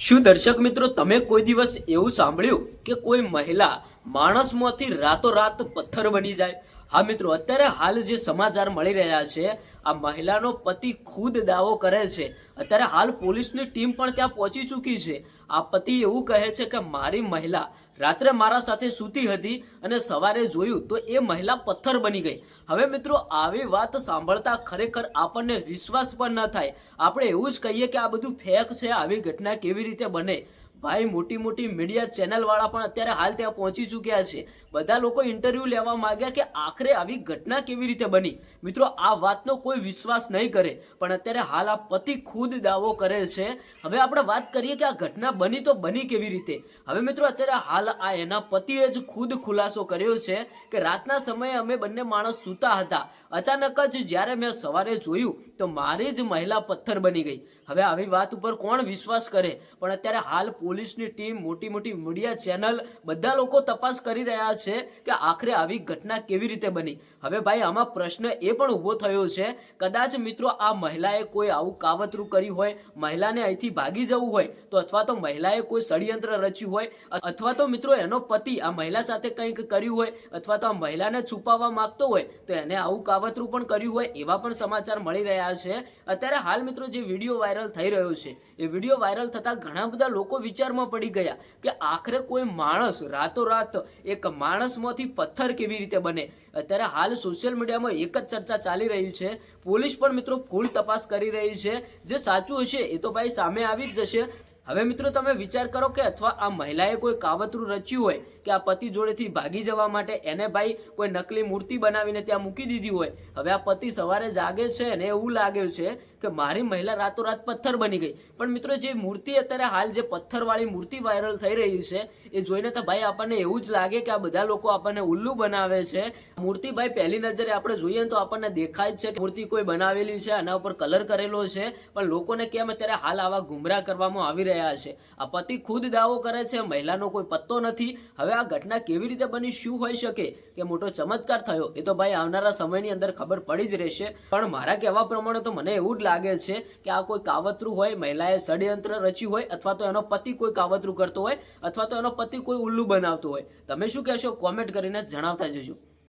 શું દર્શક મિત્રો તમે કોઈ દિવસ એવું સાંભળ્યું કે કોઈ મહિલા માણસમાંથી રાતોરાત પથ્થર બની જાય? હા મિત્રો, અત્યારે હાલ જે સમાચાર મળી રહ્યા છે, આ મહિલાનો પતિ ખુદ દાવો કરે છે. અત્યારે હાલ પોલીસની ટીમ પણ ત્યાં પહોંચી ચૂકી છે. આ પતિ એવું કહે છે કે મારી મહિલા રાત્રે મારા સાથે સૂતી હતી અને સવારે જોયું તો એ મહિલા પથ્થર બની ગઈ. હવે મિત્રો, આવી વાત સાંભળતા ખરેખર આપણને વિશ્વાસ પણ ન થાય. આપણે એવું જ કહીએ કે આ બધું ફેક છે. આવી ઘટના કેવી રીતે બને? ભાઈ, મોટી મોટી મીડિયા ચેનલ વાળા પણ અત્યારે હાલ ત્યાં પહોંચી ચૂક્યા છે. બધા લોકો ઇન્ટરવ્યુ લેવા માંગ્યા કે આખરે આવી ઘટના કેવી રીતે બની. મિત્રો, આ વાતનો કોઈ વિશ્વાસ નહીં કરે, પણ અત્યારે હાલ આ પતિ ખુદ દાવો કરે છે. હવે આપણે વાત કરીએ કે આ ઘટના બની તો બની કેવી રીતે. હવે મિત્રો, અત્યારે હાલ આ એના પતિએ જ ખુદ ખુલાસો કર્યો છે કે રાતના સમયે અમે બંને માણસ સૂતા હતા. અચાનક જ જ્યારે મેં સવારે જોયું તો મારી જ મહિલા પથ્થર બની ગઈ. હવે આવી વાત ઉપર કોણ વિશ્વાસ કરે? પણ અત્યારે હાલ પોલીસની ટીમ, મોટી મોટી મીડિયા ચેનલ, બધા લોકો તપાસ કરી રહ્યા છે કે આખરે આવી ઘટના કેવી રીતે બની. હવે ભાઈ, આમાં પ્રશ્ન એ પણ ઊભો થયો છે, કદાચ મિત્રો આ મહિલાએ કોઈ આવું કાવતરું કર્યું હોય, મહિલાને અહીંથી ભાગી જવું હોય તો, અથવા તો મહિલાએ કોઈ ષડયંત્ર રચ્યું હોય, અથવા તો મિત્રો એનો પતિ આ મહિલા સાથે કંઈક કર્યું હોય, અથવા તો આ મહિલાને છુપાવવા માંગતો હોય તો એને આવું કાવતરું પણ કર્યું હોય, એવા પણ સમાચાર મળી રહ્યા છે. અત્યારે હાલ મિત્રો જે વિડીયો વાયરલ થઈ રહ્યો છે, એ વિડીયો વાયરલ થતા ઘણા બધા લોકો વિચારમાં પડી ગયા કે આખરે કોઈ માણસ રાતોરાત એક માણસમાંથી પથ્થર કેવી રીતે બને. અત્યારે હાલ સોશિયલ મીડિયામાં એક જ ચર્ચા ચાલી રહી છે. પોલીસ પણ મિત્રો ફૂલ તપાસ કરી રહી છે. જે સાચું હશે એ તો ભાઈ સામે આવી જ જશે. હવે મિત્રો, તમે વિચાર કરો કે અથવા આ મહિલાએ કોઈ કાવતરું રચ્યું હોય કે આ પતિ જોડેથી ભાગી જવા માટે એને ભાઈ કોઈ નકલી મૂર્તિ બનાવીને ત્યાં મૂકી દીધી હોય. હવે આ પતિ સવારે જાગે છે અને એવું લાગે છે કે મારી મહિલા રાતોરાત પથ્થર બની ગઈ. પણ મિત્રો, જે મૂર્તિ અત્યારે હાલ જે પથ્થરવાળી મૂર્તિ વાયરલ થઈ રહી છે, એ જોઈને તો ભાઈ આપણને એવું જ લાગે કે આ બધા લોકો આપણને ઉલ્લુ બનાવે છે. મૂર્તિ ભાઈ પહેલી નજરે આપણે જોઈએ તો આપણને દેખાય જ છે કે મૂર્તિ કોઈ બનાવેલી છે, આના ઉપર કલર કરેલો છે, પણ લોકોને કેમ અત્યારે હાલ આવા ગુમરાહ કરવામાં આવી રહ્યા છે. આ પતિ ખુદ દાવો કરે છે મહિલાનો કોઈ પત્તો નથી. હવે આ ઘટના કેવી રીતે બની, શું હોઈ શકે કે મોટો ચમત્કાર થયો, એ તો ભાઈ આવનારા સમયની અંદર ખબર પડી જ રહેશે. પણ મારા કહેવા પ્રમાણે તો મને એવું જ લાગે છે કે આ કોઈ કાવતરું હોય, મહિલાએ ષડયંત્ર રચ્યું હોય, અથવા તો એનો પતિ કોઈ કાવતરું કરતો હોય, અથવા તો એનો પતિ કોઈ ઉલ્લુ બનાવતો હોય. તમે શું કહેશો? કોમેન્ટ કરીને જણાવતા જજો.